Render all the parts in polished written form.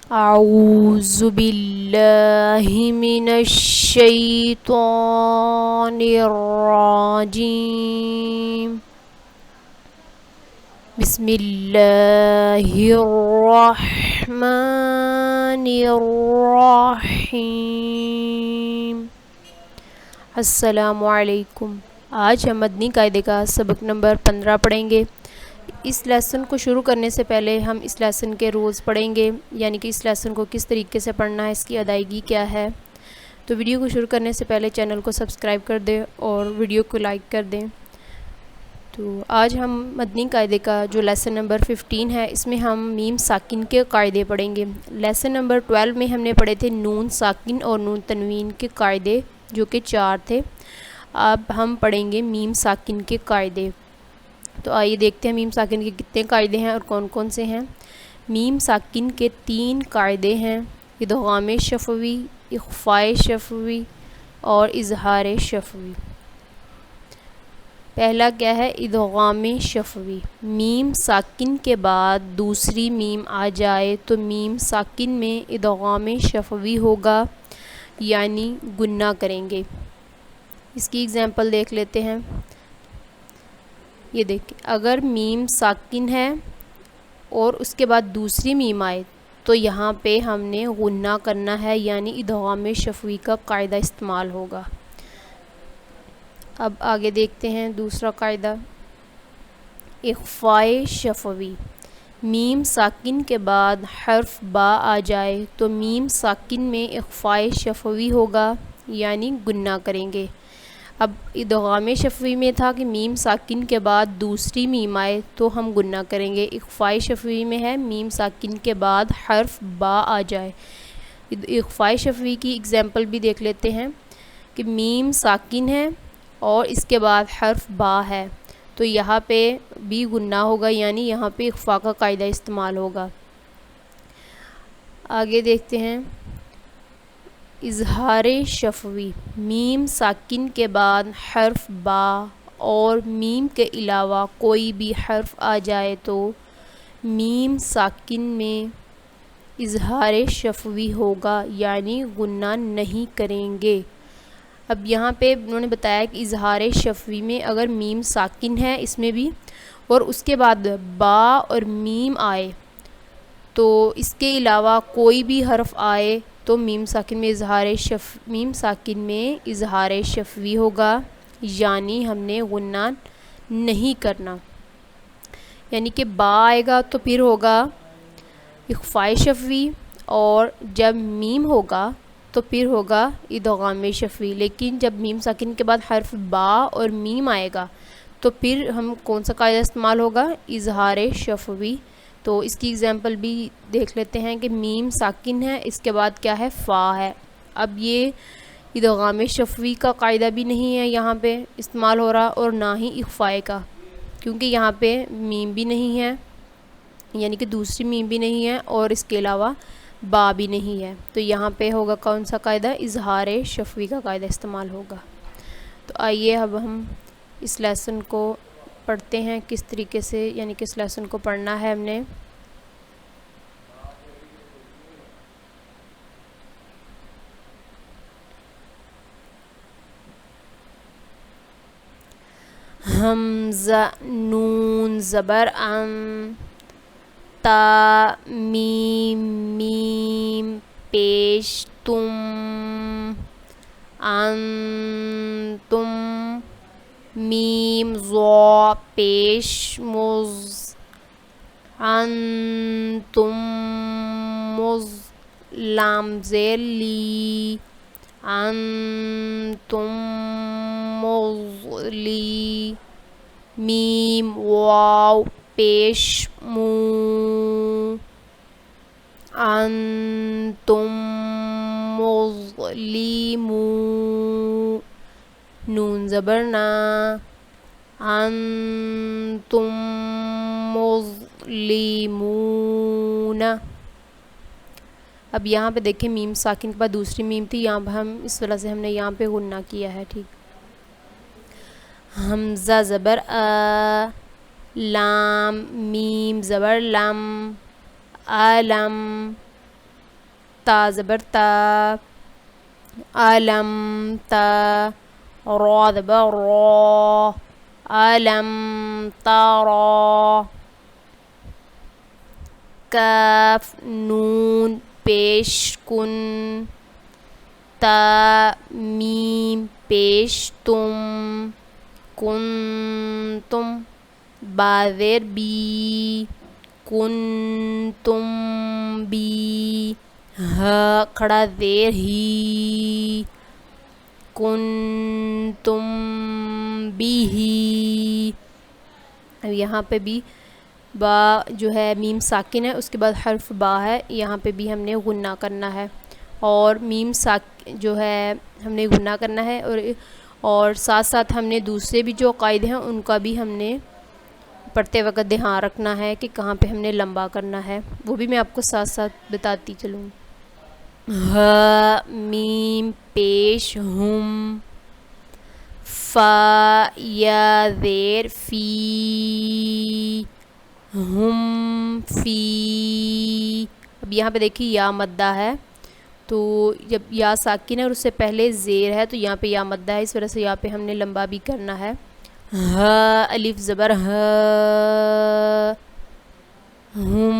اعوذ باللہ من الشیطان الرجیم بسم اللہ الرحمن الرحیم۔ السلام علیکم۔ آج ہم مدنی قاعدے کا سبق نمبر 15 پڑھیں گے۔ اس لیسن کو شروع کرنے سے پہلے ہم اس لیسن کے رولز پڑھیں گے، یعنی کہ اس لیسن کو کس طریقے سے پڑھنا ہے، اس کی ادائیگی کیا ہے۔ تو ویڈیو کو شروع کرنے سے پہلے چینل کو سبسکرائب کر دیں اور ویڈیو کو لائک کر دیں۔ تو آج ہم مدنی قاعدے کا جو لیسن نمبر 15 ہے، اس میں ہم میم ساکن کے قاعدے پڑھیں گے۔ لیسن نمبر 12 میں ہم نے پڑھے تھے نون ساکن اور نون تنوین کے قاعدے، جو کہ 4 تھے۔ اب ہم پڑھیں گے میم ساکن کے قاعدے۔ تو آئیے دیکھتے ہیں میم ساکن کے کتنے قاعدے ہیں اور کون کون سے ہیں۔ میم ساکن کے 3 قاعدے ہیں: ادغام شفوی، اخفاء شفوی اور اظہار شفوی۔ پہلا کیا ہے؟ ادغام شفوی۔ میم ساکن کے بعد دوسری میم آ جائے تو میم ساکن میں ادغام شفوی ہوگا، یعنی گنہ کریں گے۔ اس کی اگزامپل دیکھ لیتے ہیں۔ یہ دیکھیں، اگر میم ساکن ہے اور اس کے بعد دوسری میم آئے تو یہاں پہ ہم نے غنہ کرنا ہے، یعنی ادغام شفوی کا قاعدہ استعمال ہوگا۔ اب آگے دیکھتے ہیں دوسرا قاعدہ، اخفاء شفوی۔ میم ساکن کے بعد حرف با آ جائے تو میم ساکن میں اخفاء شفوی ہوگا، یعنی گنہ کریں گے۔ اب ادغام شفوی میں تھا کہ میم ساکن کے بعد دوسری میم آئے تو ہم گنہ کریں گے۔ اخفاء شفوی میں ہے میم ساکن کے بعد حرف با آ جائے۔ اخفاء شفوی کی اگزامپل بھی دیکھ لیتے ہیں کہ میم ساکن ہے اور اس کے بعد حرف با ہے تو یہاں پہ بھی گنہ ہوگا، یعنی یہاں پہ اخفاء کا قاعدہ استعمال ہوگا۔ آگے دیکھتے ہیں اظہار شفوی۔ میم ساکن کے بعد حرف با اور میم کے علاوہ کوئی بھی حرف آ جائے تو میم ساکن میں اظہار شفوی ہوگا، یعنی گنہ نہیں کریں گے۔ اب یہاں پہ انہوں نے بتایا کہ اظہار شفوی میں اگر میم ساکن ہے اس میں بھی، اور اس کے بعد با اور میم آئے تو اس کے علاوہ کوئی بھی حرف آئے تو میم ساکن میں اظہار شفوی ہوگا، یعنی ہم نے غنہ نہیں کرنا۔ یعنی کہ با آئے گا تو پھر ہوگا اخفاء شفوی، اور جب میم ہوگا تو پھر ہوگا ادغام شفوی۔ لیکن جب میم ساکن کے بعد حرف با اور میم آئے گا تو پھر ہم کون سا قاعدہ استعمال ہوگا؟ اظہار شفوی۔ تو اس کی اگزامپل بھی دیکھ لیتے ہیں کہ میم ساکن ہے، اس کے بعد کیا ہے؟ فا ہے۔ اب یہ ادغام شفوی کا قاعدہ بھی نہیں ہے یہاں پہ استعمال ہو رہا، اور نہ ہی اخفاء کا، کیونکہ یہاں پہ میم بھی نہیں ہے، یعنی کہ دوسری میم بھی نہیں ہے، اور اس کے علاوہ با بھی نہیں ہے۔ تو یہاں پہ ہوگا کون سا قاعدہ؟ اظہار شفوی کا قاعدہ استعمال ہوگا۔ تو آئیے اب ہم اس لیسن کو پڑھتے ہیں کس طریقے سے، یعنی کس لیسن کو پڑھنا ہے ہم نے۔ حمزہ نون زبر ام، تا میم میم پیش تم، انتم میم ضا پیش مز، انتم مز لام زیر لی، انتم مغلی، میم واو پیش مو، انتم مظلمو، نون زبر نا، انتم مظلمون۔ اب یہاں پہ دیکھیں میم ساکن کے بعد دوسری میم تھی، یہاں پہ ہم اس وجہ سے ہم نے یہاں پہ غنہ کیا ہے، ٹھیک۔ حمزہ زبر آ، لام میم زبر لم، علم، تا زبر تا، علم تا، را زبر را، علم ترى، کاف نون پیش کن، تا میم پیش تم، کنتم، با زیر بی، کنتم بی، ہا کھڑا زیر ہی، کنتم بیہی. اب یہاں پہ بھی با جو ہے میم ساکن ہے، اس کے بعد حرف با ہے، یہاں پہ بھی ہم نے غنہ کرنا ہے، اور میم جو ہے ہم نے غنہ کرنا ہے، اور ساتھ ساتھ ہم نے دوسرے بھی جو قاعدے ہیں ان کا بھی ہم نے پڑھتے وقت دھیان رکھنا ہے کہ کہاں پہ ہم نے لمبا کرنا ہے، وہ بھی میں آپ کو ساتھ ساتھ بتاتی چلوں. ہا میم پیش ہم، فا یا زیر فی، ہم فی. اب یہاں پہ دیکھیے یا مدہ ہے، تو جب یا ساکن ہے اور اس سے پہلے زیر ہے تو یہاں پہ یا مدہ ہے، اس وجہ سے یہاں پہ ہم نے لمبا بھی کرنا ہے. ہا الف زبر ہا، ہم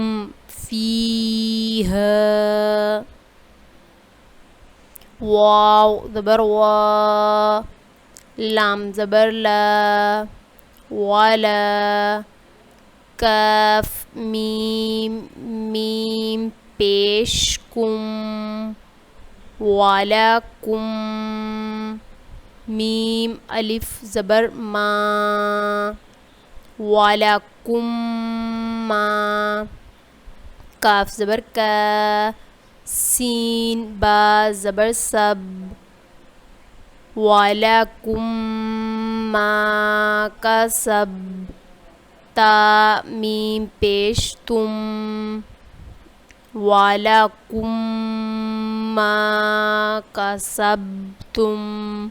فی ہا، واو زبر وا، لام زبر لا، والا، کاف میم میم پیش کم، وعلیکم، میم الف زبر ما، وعلیکم ما، کاف زبر کا، سین با زبر سب، وعلیکم ما کا سب، تا میم پیش تم، وعلیکم ما کا سب تم،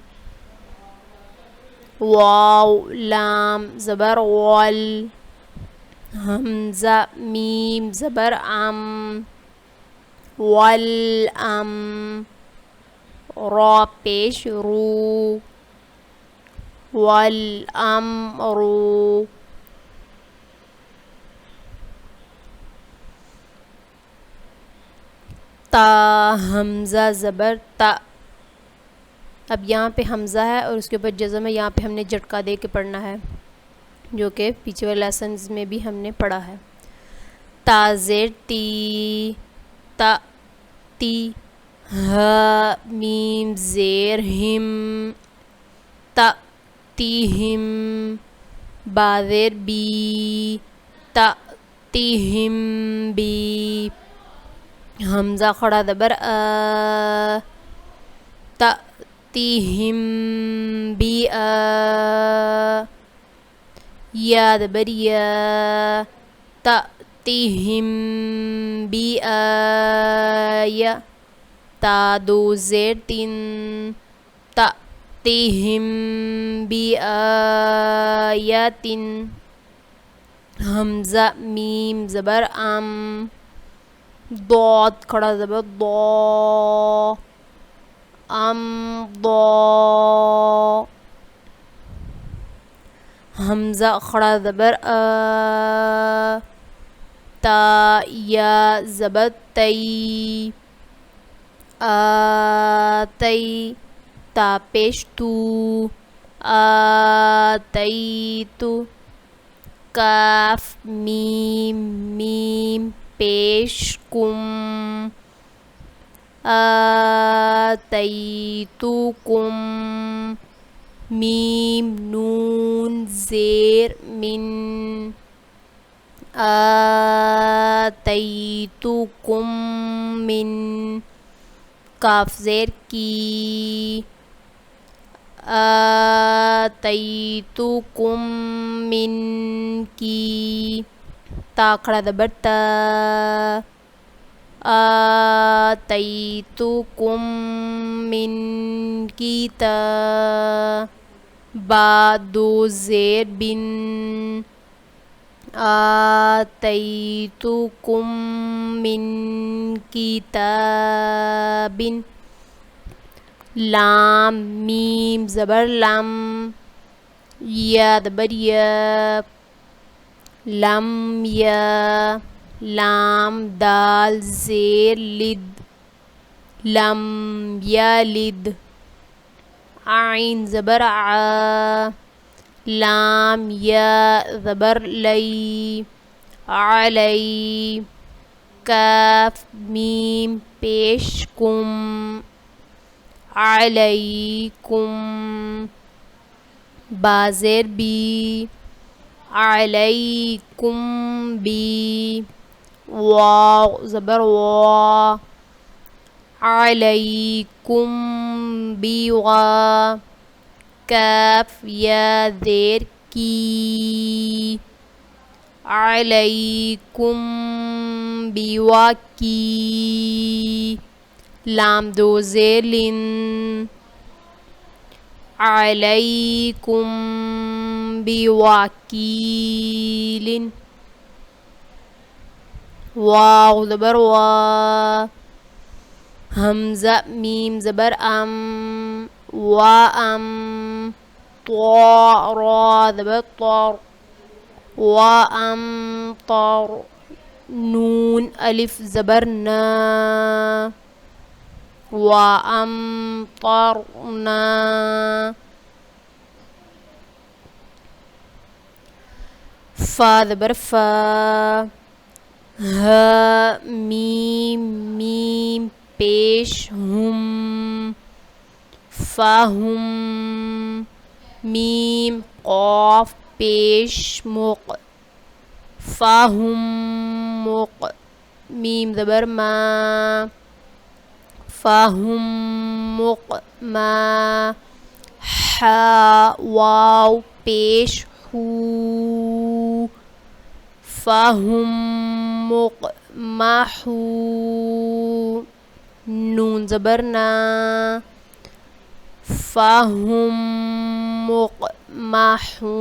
واو لام زبر وال، حمزہ میم زبر ام، والام، را پیش رو، والامر، تا حمزہ زبر تا. اب یہاں پہ حمزہ ہے اور اس کے اوپر جزم ہے، یہاں پہ ہم نے جھٹکا دے کے پڑھنا ہے، جو کہ پیچھے والے لیسنز میں بھی ہم نے پڑھا ہے. تا زیر تی، تا تی، ہا میم زیر ہم، تا تی ہم، با زیر بی، تا تی ہم بی، حمزہ کھڑا زبر آ، تا تی ہم بی آ، یا زبر یا، تا تی ہم بی آ یا، تا دو زیر تین، تا تی ہم بی آ یا تین، حمزہ میم زبر ام، ضاد کھڑا زبر ضا، ام ضا، حمزہ کھڑا زبر آ، تا یا زبر تی، آتی، تا پیش تو، آتیتو، کاف میم میم پیش کم، آتیتوکم، میم نون زیر من، آتیتوکم من، کاف زیر کی، آتیتوکم من کی، تا کھڑا زبر تا، آتیتوکم من کی تا، با دو زیر بن، آتيتكم من كتاب لام میم زبر لم یا زبر یا لم یا لام دال زیر لد لم یلد عین زبر ع لام یا زبر لی علی کاف میم پیش کم علیکم با زیر بی علیکم بی واو زبر وا علیکم بی وا کاف یا زیر کی علیکم بی وا کی لام دو زیر لن علیکم بوکیل واو زبر وا حمزہ میم زبر ام ام طا را زبر طر ام طر نون الف زبر نا وأمطرنا فا زبر فا ها میم میم پیش ہم فهم میم قاف پیش مق فهم مق میم زبر ما فهم مقما حا واو پیش ہو فهم مقمحو نون زبرنا فهم مقمحو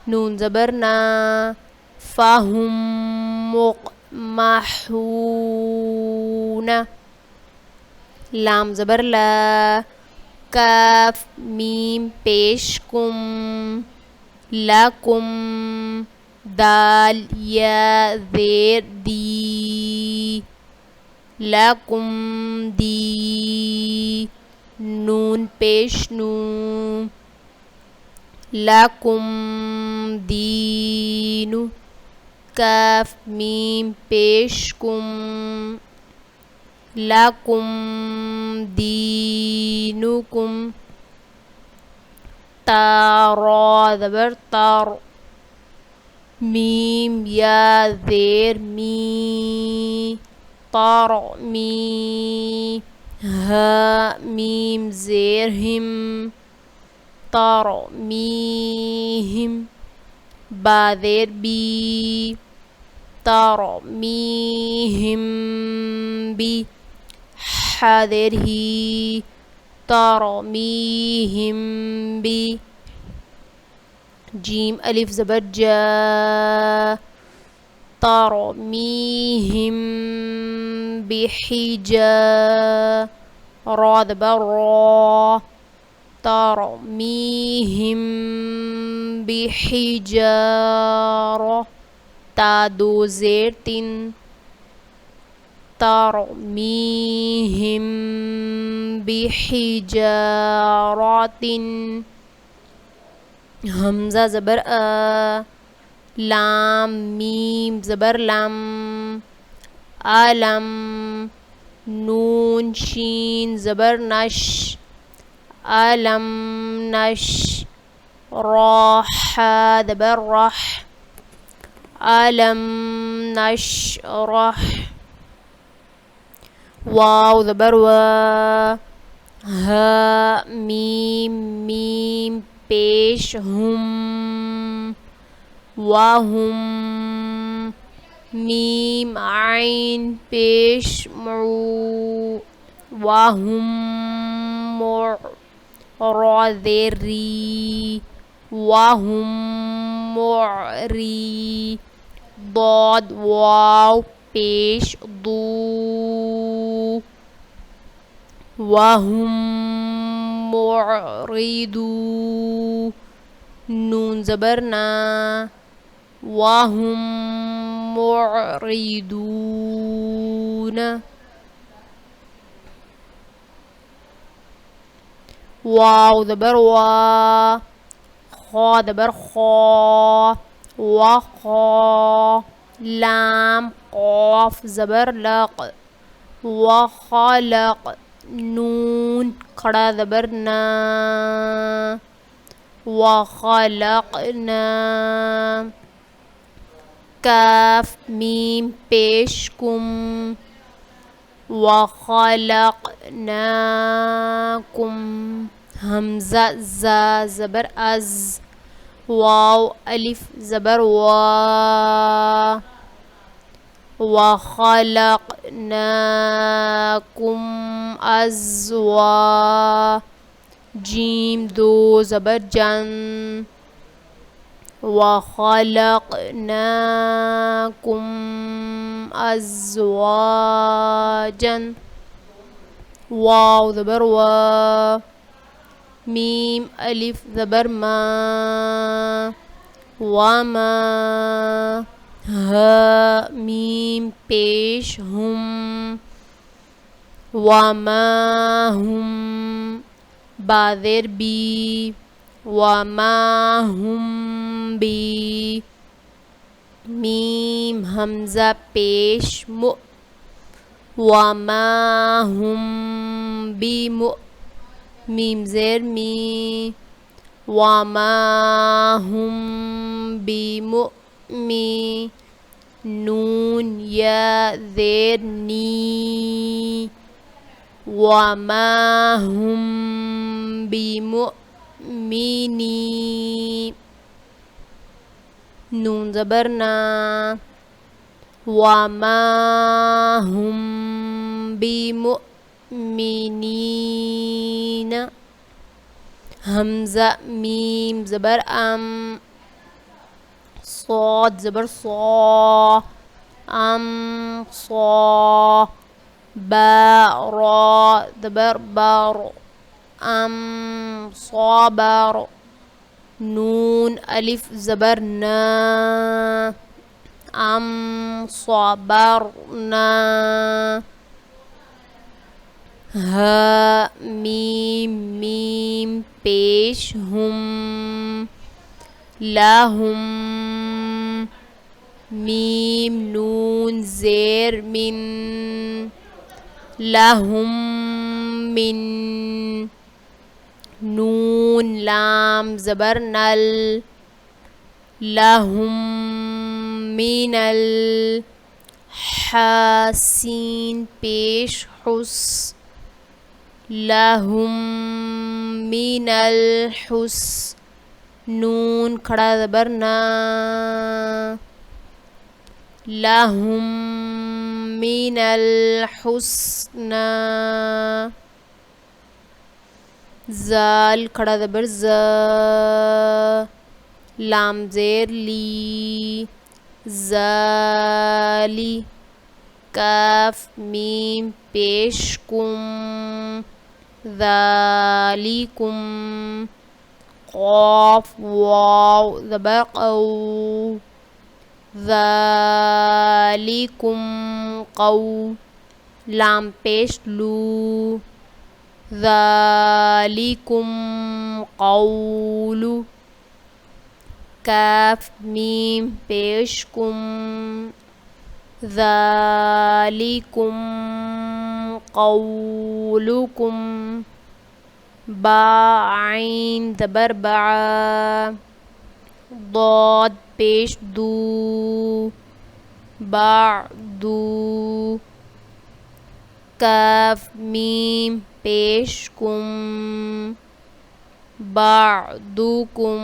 نون زبرنا فهم مقمحون لام زبر لا کاف میم پیش کم لکم دال یا زیر دی لکم دی نون پیش نو لکم دینو کاف میم پیش کم لکم دینکم تا را زبر تر میم یا زیر می تر می ها میم زیر هم تر میهم با زیر بی ترمیهم بی حاضر ہی ترمیهم بی جیم الف زبر جا ترمیهم بحجا را زبر را ترمیهم بحجارة تا دو زیر تین ترمیهم بحجارة حمزہ زبر لام میم زبر لم علم نون شین زبر نش علم نش راح زبر رح علم نشرح واو زبر وا ها میم میم پیش ہم وهم میم عین پیش معو وهم را زیر ری وهم معری ضاد واو پیش ضو وهم معرضون نون زبر نا وهم معرضون واو زبر وا خا زبر خا وخا لام قاف زبر لق وخلق نون کھڑا زبر نا وخلقنا کاف میم پیش کم وخلقناکم حمزہ زا زبر از واو الف زبر وا وخلقناکم ازوا جیم دو زبر جن وخلقناکم ازواجا واو زبر وا میم الف زبر ما وما ها میم پیش ہم وما ہم با زیر بی وما ہم بی میم حمزہ پیش مؤ وما ہم بمؤ میم زیر می وما ہم بمؤمنین نون یا زیر نی وما ہم بمؤمنین نون زبر نا وما ہم بمؤمنین حمزہ میم زبر ام صاد زبر صا ام صا با را زبر بار ام صابر نون الف زبر نا ام صبرنا ها میم میم پیش ہم لہم میم نون زیر من لہم من نون لام زبر نل لہم من الحاسین پیش حس لہم من الحس نون کھڑا زبر نا لہم من الحسنى زال کھڑا زبر زا لام زیر لی زالی کاف میم پیش کم ذالکم قاف واو زبر قو ذالکم قو لام پیش لو ذالکم قول کاف میم پیش کم ذالکم قولکم با عین زبر با ضاد پیش دو بعدو کاف میم پیش کم بعدکم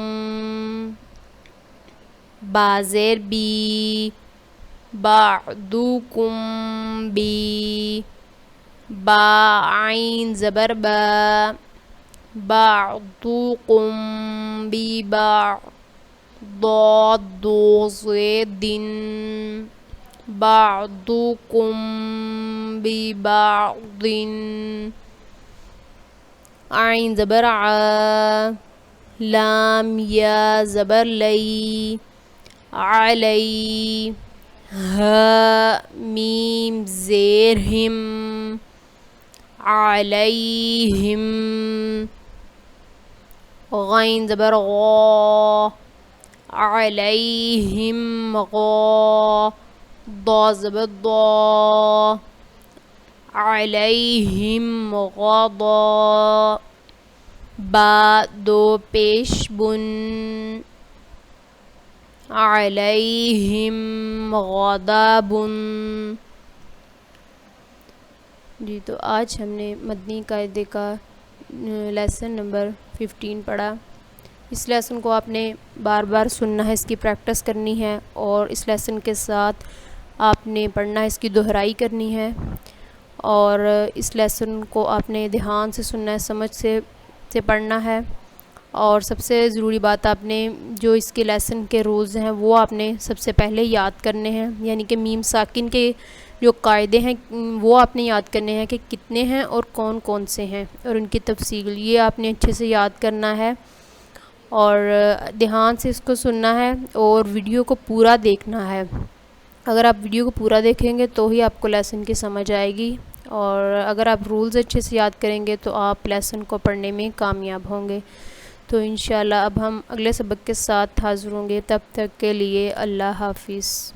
با زیر بی بعدکم بی با عین زبر با بعضکم ببعض ضاد دو سے دن، بعضکم ببعض، عین زبر ع، لام یا زبر لی، علی، ہا میم زیر ہم، علیہم، غین زبر غا، علیہم غا، ضا زبر ضا، علیہم غضا، با دو پیش بن، علیہم غضب۔ جی تو آج ہم نے مدنی قاعدے کا لیسن نمبر 15 پڑھا۔ اس لیسن کو آپ نے بار بار سننا ہے، اس کی پریکٹس کرنی ہے، اور اس لیسن کے ساتھ آپ نے پڑھنا ہے، اس کی دہرائی کرنی ہے، اور اس لیسن کو آپ نے دھیان سے سننا ہے، سمجھ سے پڑھنا ہے۔ اور سب سے ضروری بات، آپ نے جو اس کے لیسن کے رولز ہیں وہ آپ نے سب سے پہلے یاد کرنے ہیں، یعنی کہ میم ساکن کے جو قاعدے ہیں وہ آپ نے یاد کرنے ہیں کہ کتنے ہیں اور کون کون سے ہیں، اور ان کی تفصیل یہ آپ نے اچھے سے یاد کرنا ہے، اور دھیان سے اس کو سننا ہے، اور ویڈیو کو پورا دیکھنا ہے۔ اگر آپ ویڈیو کو پورا دیکھیں گے تو ہی آپ کو لیسن کی سمجھ آئے گی، اور اگر آپ رولز اچھے سے یاد کریں گے تو آپ لیسن کو پڑھنے میں کامیاب ہوں گے۔ تو انشاءاللہ اب ہم اگلے سبق کے ساتھ حاضر ہوں گے، تب تک کے لیے اللہ حافظ۔